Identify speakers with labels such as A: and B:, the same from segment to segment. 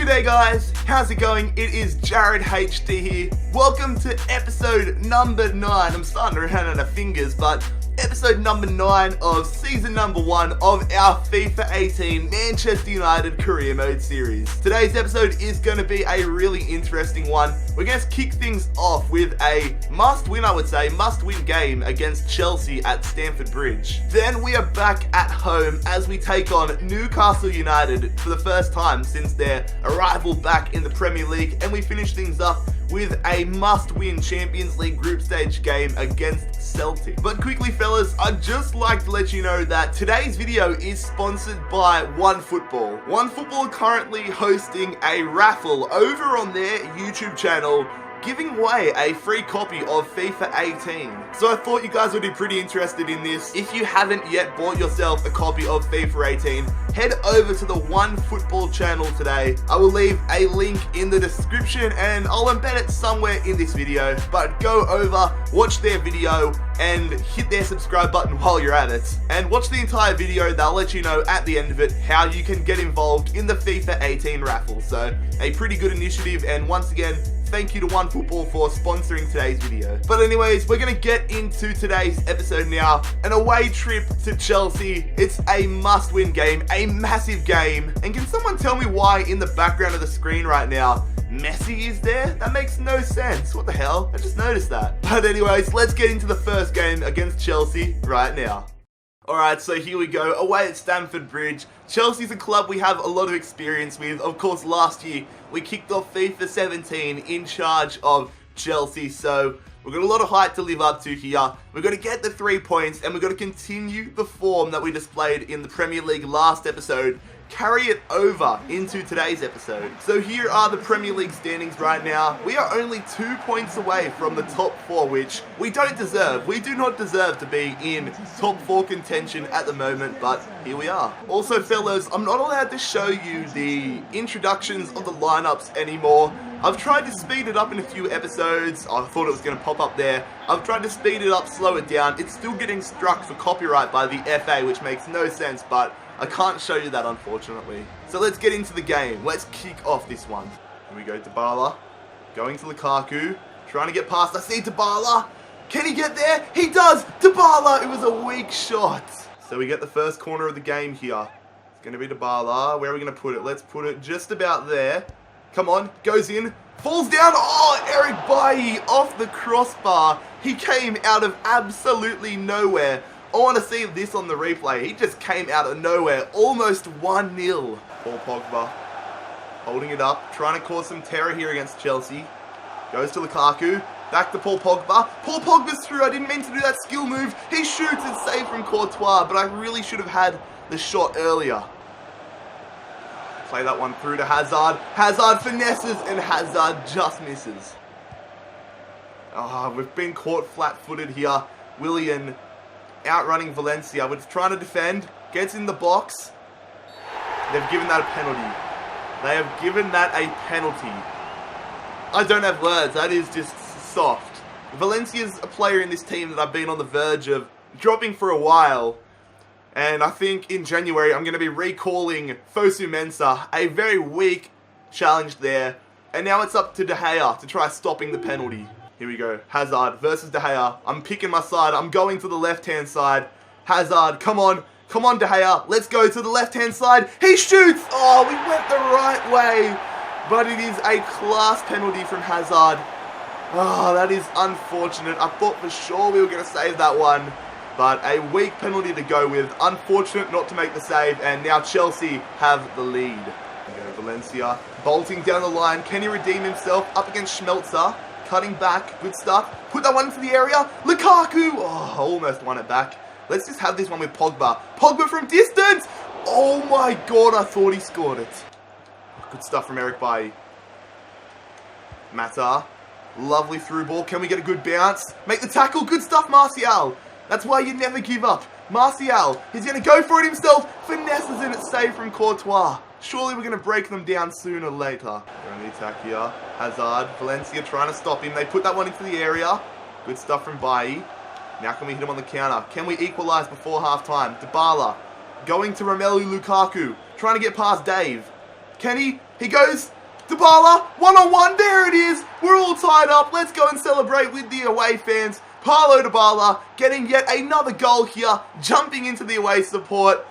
A: G'day guys, how's it going? It is JarradHD here. Welcome to episode number 9. I'm starting to run out of fingers, but episode number 9 of season number 1 of our FIFA 18 Manchester United Career Mode series. Today's episode is going to be a really interesting one. We're going to kick things off with a must-win, I would say, must-win game against Chelsea at Stamford Bridge. Then we are back at home as we take on Newcastle United for the first time since their arrival back in the Premier League, and we finish things up with a must-win Champions League group stage game against Celtic. But quickly fellas, I'd just like to let you know that today's video is sponsored by OneFootball. OneFootball are currently hosting a raffle over on their YouTube channel, giving away a free copy of FIFA 18. So I thought you guys would be pretty interested in this. If you haven't yet bought yourself a copy of FIFA 18, head over to the OneFootball channel today. I will leave a link in the description and I'll embed it somewhere in this video. But go over, watch their video, and hit their subscribe button while you're at it. And watch the entire video, they'll let you know at the end of it how you can get involved in the FIFA 18 raffle. So a pretty good initiative, and once again, thank you to OneFootball for sponsoring today's video. But anyways, we're going to get into today's episode now. An away trip to Chelsea. It's a must-win game, a massive game. And can someone tell me why in the background of the screen right now, Messi is there? That makes no sense. What the hell? I just noticed that. But anyways, let's get into the first game against Chelsea right now. Alright, so here we go, away at Stamford Bridge. Chelsea's a club we have a lot of experience with. Of course, last year, we kicked off FIFA 17 in charge of Chelsea, so we've got a lot of height to live up to here. We've got to get the 3 points, and we've got to continue the form that we displayed in the Premier League last episode, carry it over into today's episode. So here are the Premier League standings right now. We are only 2 points away from the top 4, which we don't deserve. We do not deserve to be in top 4 contention at the moment, but here we are. Also fellas, I'm not allowed to show you the introductions of the lineups anymore. I've tried to speed it up in a few episodes. I thought it was going to pop up there. I've tried to speed it up, slow it down. It's still getting struck for copyright by the FA, which makes no sense, but I can't show you that, unfortunately. So let's get into the game. Let's kick off this one. Here we go, DYBALA. Going to Lukaku. Trying to get past. I see DYBALA. Can he get there? He does! DYBALA! It was a weak shot. So we get the first corner of the game here. It's going to be DYBALA. Where are we going to put it? Let's put it just about there. Come on. Goes in. Falls down. Oh, Eric Bailly off the crossbar. He came out of absolutely nowhere. I want to see this on the replay. He just came out of nowhere. Almost 1-0. Paul Pogba holding it up. Trying to cause some terror here against Chelsea. Goes to Lukaku. Back to Paul Pogba. Paul Pogba's through. I didn't mean to do that skill move. He shoots. It's saved from Courtois, but I really should have had the shot earlier. Play that one through to Hazard. Hazard finesses and Hazard just misses. We've been caught flat-footed here. Willian outrunning Valencia. We're trying to defend. Gets in the box. They've given that a penalty. They have given that a penalty. I don't have words. That is just soft. Valencia's a player in this team that I've been on the verge of dropping for a while. And I think in January I'm going to be recalling Fosu Mensah. A very weak challenge there. And now it's up to De Gea to try stopping the penalty. Here we go. Hazard versus De Gea. I'm picking my side. I'm going to the left-hand side. Hazard, come on. Come on, De Gea. Let's go to the left-hand side. He shoots! Oh, we went the right way. But it is a class penalty from Hazard. Oh, that is unfortunate. I thought for sure we were going to save that one. But a weak penalty to go with. Unfortunate not to make the save. And now Chelsea have the lead. Here we go, Valencia bolting down the line. Can he redeem himself? Up against Schmelzer. Cutting back. Good stuff. Put that one into the area. Lukaku. Oh, almost won it back. Let's just have this one with Pogba. Pogba from distance. Oh my god, I thought he scored it. Good stuff from Eric Bailly. Mata. Lovely through ball. Can we get a good bounce? Make the tackle. Good stuff, Martial. That's why you never give up. Martial, he's going to go for it himself. Finesses in it, save from Courtois. Surely we're going to break them down sooner or later. They're on the attack here. Hazard, Valencia trying to stop him. They put that one into the area. Good stuff from Bailly. Now can we hit him on the counter? Can we equalise before half-time? DYBALA going to Romelu Lukaku. Trying to get past Dave. Can he? He goes, DYBALA, one-on-one, there it is. We're all tied up. Let's go and celebrate with the away fans. Paulo DYBALA getting yet another goal here, jumping into the away support.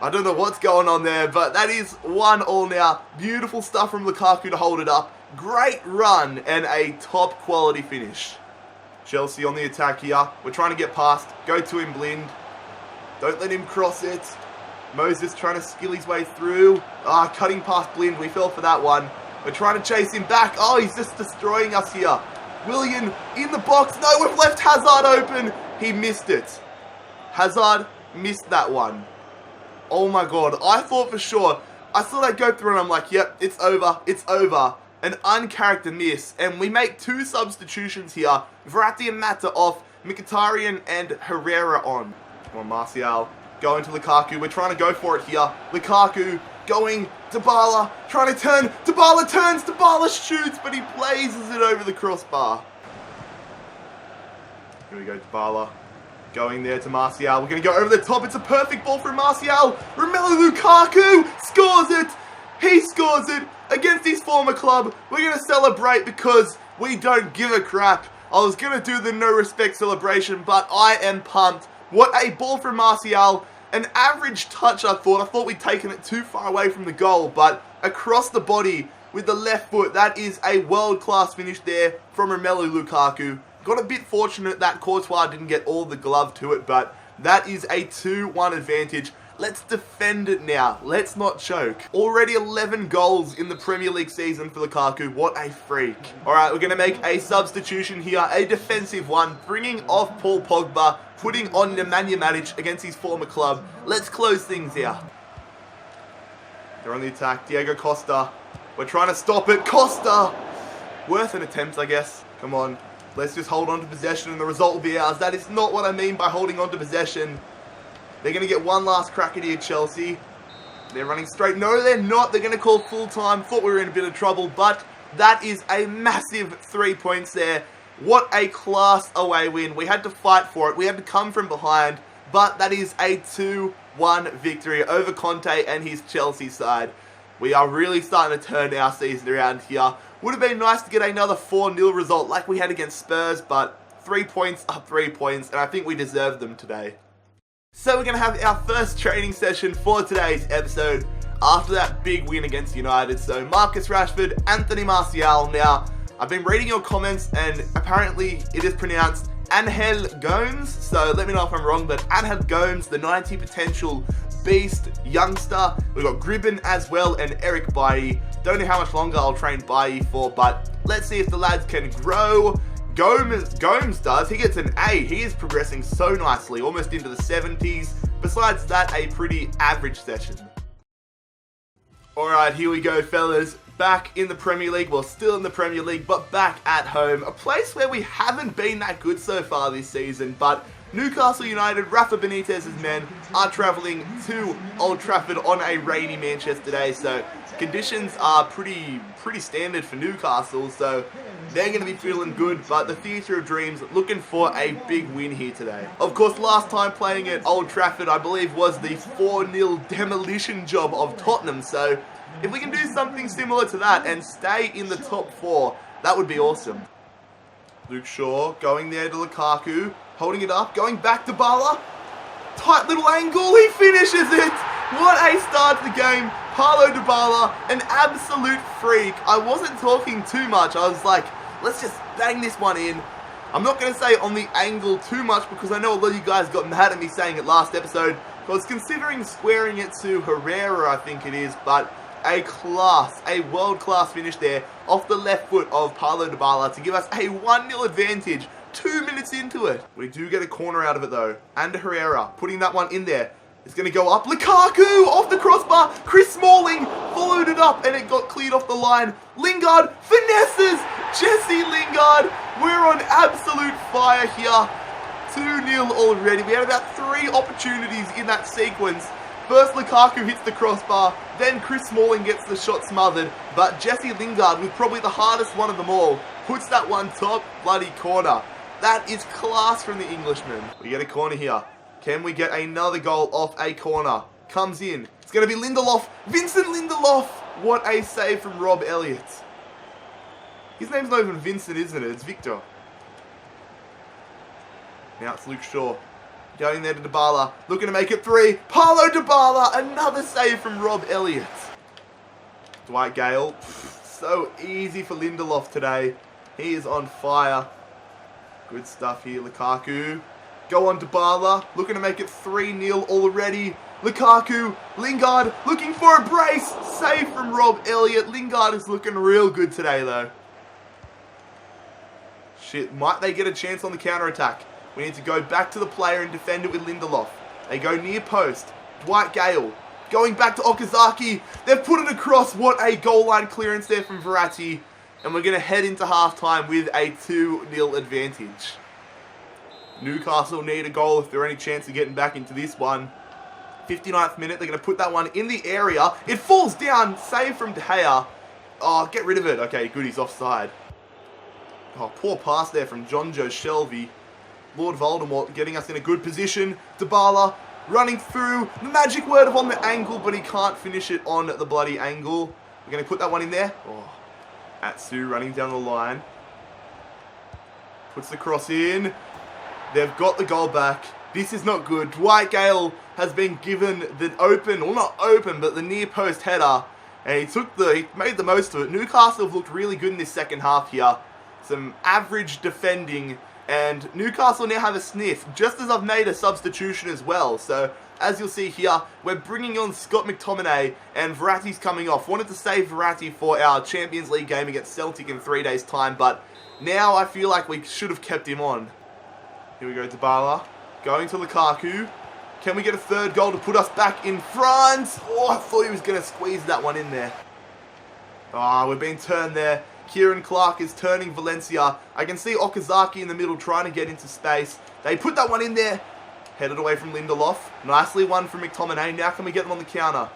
A: I don't know what's going on there, but that is 1-1 now. Beautiful stuff from Lukaku to hold it up. Great run and a top quality finish. Chelsea on the attack here. We're trying to get past. Go to him, Blind. Don't let him cross it. Moses trying to skill his way through. Cutting past Blind. We fell for that one. We're trying to chase him back. Oh, he's just destroying us here. Willian in the box. No, we've left Hazard open. He missed it. Hazard missed that one. Oh my god, I thought for sure, I saw that go through and I'm like, yep, it's over, it's over. An uncharacter miss, and we make 2 substitutions here. Verratti and Mata off, Mkhitaryan and Herrera on. Come on, Martial, going to Lukaku, we're trying to go for it here. Lukaku, going, DYBALA, trying to turn, DYBALA turns, DYBALA shoots, but he blazes it over the crossbar. Here we go, DYBALA. Going there to Martial. We're going to go over the top. It's a perfect ball from Martial. Romelu Lukaku scores it. He scores it against his former club. We're going to celebrate because we don't give a crap. I was going to do the no respect celebration, but I am pumped. What a ball from Martial. An average touch, I thought. I thought we'd taken it too far away from the goal, but across the body with the left foot, that is a world-class finish there from Romelu Lukaku. Got a bit fortunate that Courtois didn't get all the glove to it, but that is a 2-1 advantage. Let's defend it now. Let's not choke. Already 11 goals in the Premier League season for Lukaku. What a freak. Alright, we're going to make a substitution here. A defensive one. Bringing off Paul Pogba. Putting on Nemanja Matic against his former club. Let's close things out. They're on the attack. Diego Costa. We're trying to stop it. Costa! Worth an attempt, I guess. Come on. Let's just hold on to possession and the result will be ours. That is not what I mean by holding on to possession. They're going to get one last crack at it, Chelsea. They're running straight. No, they're not. They're going to call full time. Thought we were in a bit of trouble, but that is a massive 3 points there. What a class away win. We had to fight for it. We had to come from behind, but that is a 2-1 victory over Conte and his Chelsea side. We are really starting to turn our season around here. Would have been nice to get another 4-0 result like we had against Spurs, but 3 points are 3 points, and I think we deserve them today. So we're going to have our first training session for today's episode after that big win against United. So Marcus Rashford, Anthony Martial. Now, I've been reading your comments, and apparently it is pronounced Angel Gomes. So let me know if I'm wrong, but Angel Gomes, the 90 potential beast youngster. We've got Gribben as well and Eric Bailly. Don't know how much longer I'll train Bailly for, but let's see if the lads can grow. Gomes does. He gets an A. He is progressing so nicely, almost into the 70s. Besides that, a pretty average session. Alright, here we go, fellas. Back in the Premier League. Well, still in the Premier League, but back at home. A place where we haven't been that good so far this season, but Newcastle United, Rafa Benitez's men, are travelling to Old Trafford on a rainy Manchester day, so conditions are pretty standard for Newcastle, so they're going to be feeling good, but the Theatre of Dreams looking for a big win here today. Of course, last time playing at Old Trafford, I believe, was the 4-0 demolition job of Tottenham, so if we can do something similar to that and stay in the top 4, that would be awesome. Luke Shaw going there to Lukaku, holding it up, going back to DYBALA. Tight little angle, he finishes it! What a start to the game. Paulo DYBALA, an absolute freak. I wasn't talking too much. I was like, let's just bang this one in. I'm not going to say on the angle too much because I know a lot of you guys got mad at me saying it last episode. I was considering squaring it to Herrera, I think it is, but a world-class finish there off the left foot of Paulo DYBALA to give us a 1-0 advantage 2 minutes into it. We do get a corner out of it though. And Herrera putting that one in there. It's going to go up. Lukaku off the crossbar. Chris Smalling followed it up and it got cleared off the line. Lingard finesses. Jesse Lingard. We're on absolute fire here. 2-0 already. We had about 3 opportunities in that sequence. First Lukaku hits the crossbar, then Chris Smalling gets the shot smothered, but Jesse Lingard, with probably the hardest one of them all, puts that one top bloody corner. That is class from the Englishman. We get a corner here. Can we get another goal off a corner? Comes in. It's going to be Lindelof. Vincent Lindelof. What a save from Rob Elliott. His name's not even Vincent, isn't it? It's Victor. Now it's Luke Shaw. Going there to DYBALA. Looking to make it 3. Paulo DYBALA. Another save from Rob Elliott. Dwight Gale. So easy for Lindelof today. He is on fire. Good stuff here. Lukaku. Go on DYBALA. Looking to make it 3-0 already. Lukaku. Lingard looking for a brace. Save from Rob Elliott. Lingard is looking real good today though. Shit, might they get a chance on the counter-attack? We need to go back to the player and defend it with Lindelof. They go near post. Dwight Gale. Going back to Okazaki. They've put it across. What a goal line clearance there from Verratti. And we're going to head into halftime with a 2-0 advantage. Newcastle need a goal if there are any chance of getting back into this one. 59th minute. They're going to put that one in the area. It falls down. Save from De Gea. Oh, get rid of it. Okay, good. He's offside. Oh, poor pass there from John Joe Shelby. Lord Voldemort getting us in a good position. DYBALA running through. The magic word of on the angle, but he can't finish it on the bloody angle. We're going to put that one in there. Oh, Atsu running down the line. Puts the cross in. They've got the goal back. This is not good. Dwight Gale has been given the open, well not open, but the near post header. And he made the most of it. Newcastle have looked really good in this second half here. Some average defending, and Newcastle now have a sniff, just as I've made a substitution as well. So, as you'll see here, we're bringing on Scott McTominay, and Verratti's coming off. Wanted to save Verratti for our Champions League game against Celtic in 3 days' time, but now I feel like we should have kept him on. Here we go, DYBALA, going to Lukaku. Can we get a third goal to put us back in front? Oh, I thought he was going to squeeze that one in there. Oh, we're being turned there. Kieran Clark is turning Valencia. I can see Okazaki in the middle trying to get into space. They put that one in there. Headed away from Lindelof. Nicely won from McTominay. Now can we get them on the counter?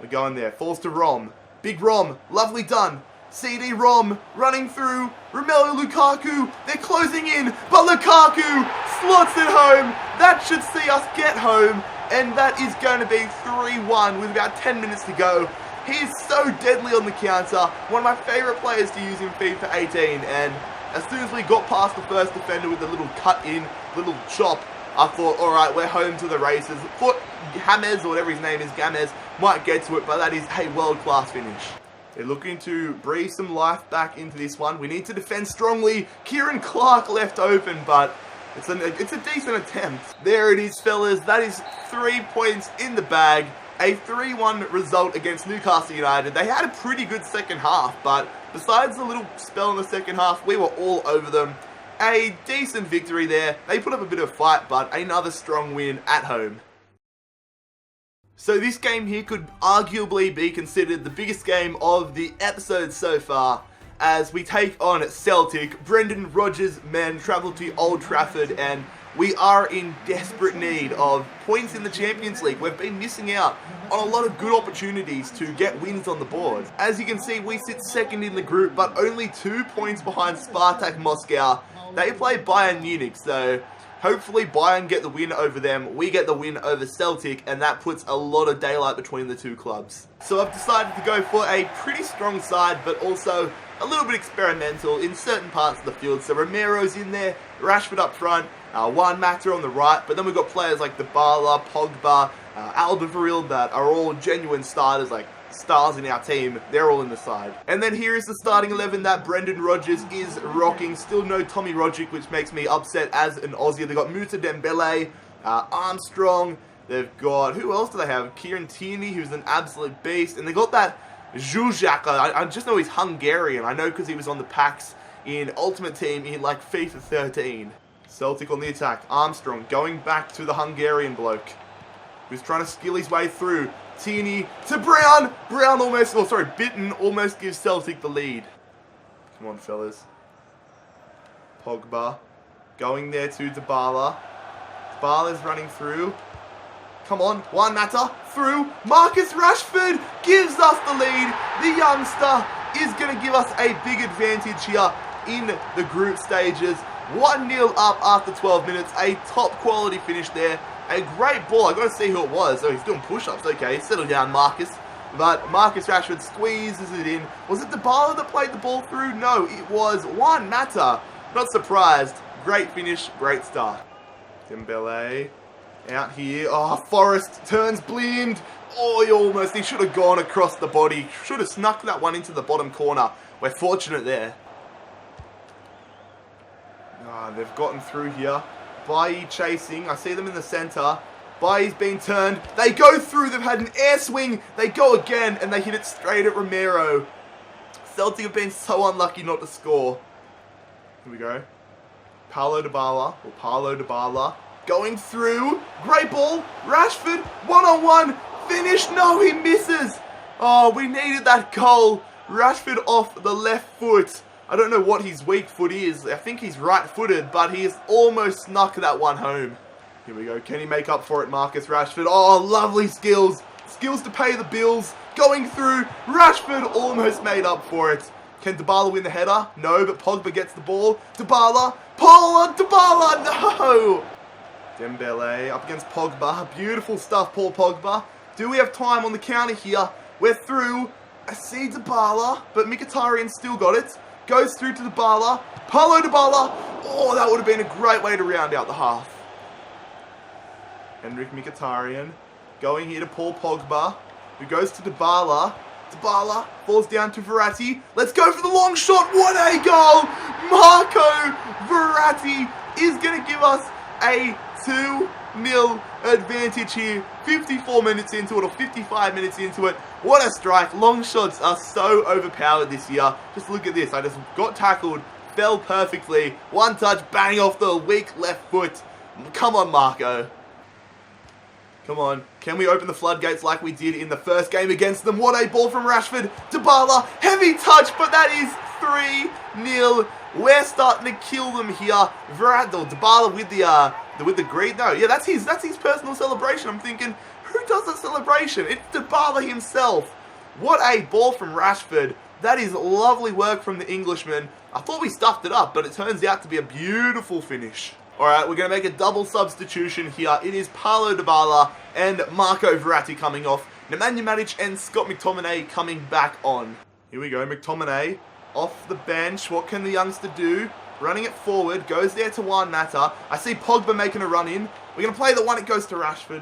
A: We're going there. Falls to Rom. Big Rom. Lovely done. CD Rom running through. Romelu Lukaku. They're closing in. But Lukaku slots it home. That should see us get home. And that is going to be 3-1 with about 10 minutes to go. He's so deadly on the counter. One of my favourite players to use in FIFA 18. And as soon as we got past the first defender with a little cut in, little chop, I thought, alright, we're home to the races. Thought James, or whatever his name is, James, might get to it, but that is a world-class finish. They're looking to breathe some life back into this one. We need to defend strongly. Kieran Clark left open, but it's a decent attempt. There it is, fellas. That is 3 points in the bag. A 3-1 result against Newcastle United. They had a pretty good second half, but besides the little spell in the second half, we were all over them. A decent victory there. They put up a bit of a fight, but another strong win at home. So this game here could arguably be considered the biggest game of the episode so far, as we take on Celtic. Brendan Rodgers' men travel to Old Trafford, and we are in desperate need of points in the Champions League. We've been missing out on a lot of good opportunities to get wins on the board. As you can see, we sit second in the group, but only 2 points behind Spartak Moscow. They play Bayern Munich, so hopefully Bayern get the win over them, we get the win over Celtic, and that puts a lot of daylight between the two clubs. So I've decided to go for a pretty strong side, but also a little bit experimental in certain parts of the field. So Romero's in there, Rashford up front, Juan Mata on the right, but then we've got players like DYBALA, Pogba, Alderweireld that are all genuine starters, like stars in our team. They're all in the side. And then here is the starting 11 that Brendan Rodgers is rocking. Still no Tommy Rodgick, which makes me upset as an Aussie. They've got Musa Dembele, Armstrong. They've got, who else do they have? Kieran Tierney, who's an absolute beast. And they got that Zuzak. I just know he's Hungarian. I know because he was on the packs in Ultimate Team in like FIFA 13. Celtic on the attack. Armstrong going back to the Hungarian bloke, who's trying to skill his way through. Tierney to Brown. Brown almost, Bitten almost gives Celtic the lead. Come on, fellas. Pogba going there to DYBALA. DYBALA's running through. Come on, Juan Mata through. Marcus Rashford gives us the lead. The youngster is going to give us a big advantage here in the group stages. 1-0 up after 12 minutes. A top quality finish there. A great ball. I got to see who it was. Oh, he's doing push-ups. Okay, settle down, Marcus. but Marcus Rashford squeezes it in. Was it DYBALA that played the ball through? No, it was Juan Mata. Not surprised. Great finish, great start. Dembele out here. Oh, Forrest turns blind. Oh, he should have gone across the body. Should have snuck that one into the bottom corner. We're fortunate there. They've gotten through here. Bailly chasing. I see them in the centre. Bailly's been turned. They go through. They've had an air swing. They go again, and they hit it straight at Romero. Celtic have been so unlucky not to score. Here we go. Paulo Dybala. Going through. Great ball. Rashford. One-on-one. Finish. No, he misses. Oh, we needed that goal. Rashford off the left foot. I don't know what his weak foot is. I think he's right-footed, but he has almost snuck that one home. Here we go. Can he make up for it, Marcus Rashford? Oh, lovely skills. Skills to pay the bills. Going through. Rashford almost made up for it. Can DYBALA win the header? No, but Pogba gets the ball. DYBALA. DYBALA. No. Dembele up against Pogba. Beautiful stuff, Paul Pogba. Do we have time on the counter here? We're through. I see DYBALA, but Mkhitaryan still got it. Goes through to DYBALA. Paulo Dybala. Oh, that would have been a great way to round out the half. Henrik Mkhitaryan going here to Paul Pogba, who goes to DYBALA. DYBALA falls down to Verratti. Let's go for the long shot. What a goal! Marco Verratti is going to give us a 2-0 advantage here. 54 minutes into it, or 55 minutes into it. What a strike. Long shots are so overpowered this year. Just look at this. I just got tackled, fell perfectly. One touch, bang off the weak left foot. Come on, Marco. Come on. Can we open the floodgates like we did in the first game against them? What a ball from Rashford. DYBALA. Heavy touch, but that is 3-0. We're starting to kill them here. DYBALA with the green. No, yeah, that's his personal celebration. I'm thinking, who does that celebration? It's DYBALA himself. What a ball from Rashford. That is lovely work from the Englishman. I thought we stuffed it up, but it turns out to be a beautiful finish. Alright, we're going to make a double substitution here. It is Paulo Dybala and Marco Verratti coming off. Nemanja Matic and Scott McTominay coming back on. Here we go, McTominay off the bench. What can the youngster do? Running it forward, goes there to Juan Mata. I see Pogba making a run in. We're going to play the one, it goes to Rashford.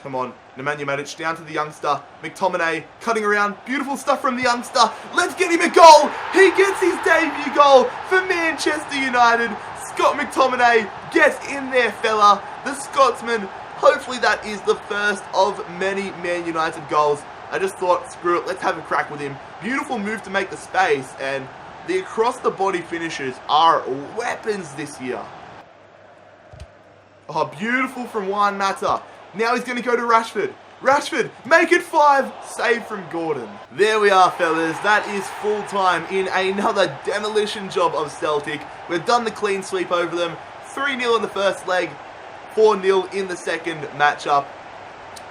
A: Come on, Nemanja Matic down to the youngster. McTominay cutting around. Beautiful stuff from the youngster. Let's get him a goal. He gets his debut goal for Manchester United. Scott McTominay, get in there, fella. The Scotsman. Hopefully that is the first of many Man United goals. I just thought, screw it, let's have a crack with him. Beautiful move to make the space, and the across-the-body finishes are weapons this year. Oh, beautiful from Juan Mata. Now he's going to go to Rashford. Rashford, make it 5. Save from Gordon. There we are, fellas. That is full time in another demolition job of Celtic. We've done the clean sweep over them. 3-0 in the first leg, 4-0 in the second matchup.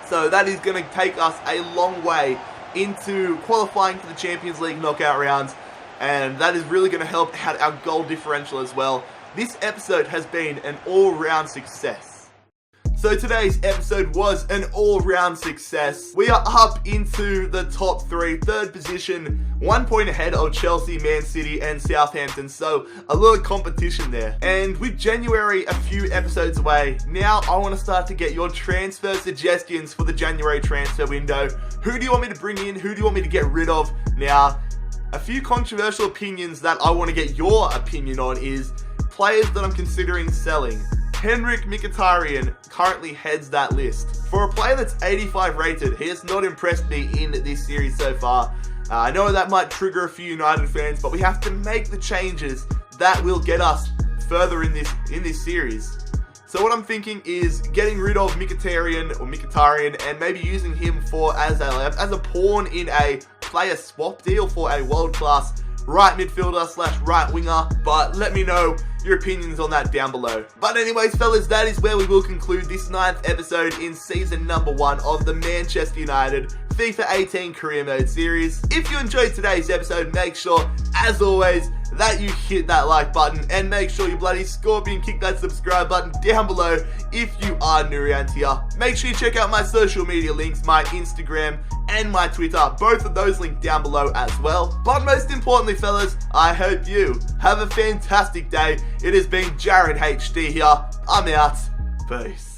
A: So that is going to take us a long way into qualifying for the Champions League knockout rounds. And that is really going to help out our goal differential as well. This episode has been an all-round success. So today's episode was an all-round success. We are up into the top 3, third position, 1 point ahead of Chelsea, Man City and Southampton. So a lot of competition there. And with January a few episodes away, now I want to start to get your transfer suggestions for the January transfer window. Who do you want me to bring in? Who do you want me to get rid of? Now, a few controversial opinions that I want to get your opinion on is players that I'm considering selling. Henrik Mkhitaryan currently heads that list. For a player that's 85 rated, he has not impressed me in this series so far. I know that might trigger a few United fans, but we have to make the changes that will get us further in this series. So what I'm thinking is getting rid of Mkhitaryan and maybe using him as a pawn in a player swap deal for a world-class right midfielder / right winger, but let me know your opinions on that down below. But anyways, fellas, that is where we will conclude this 9th episode in season number 1 of the Manchester United FIFA 18 Career Mode series. If you enjoyed today's episode, make sure, as always, that you hit that like button and make sure you bloody scorpion kick that subscribe button down below if you are new around here. Make sure you check out my social media links, my Instagram and my Twitter. Both of those linked down below as well. But most importantly, fellas, I hope you have a fantastic day. It has been JarradHD here. I'm out. Peace.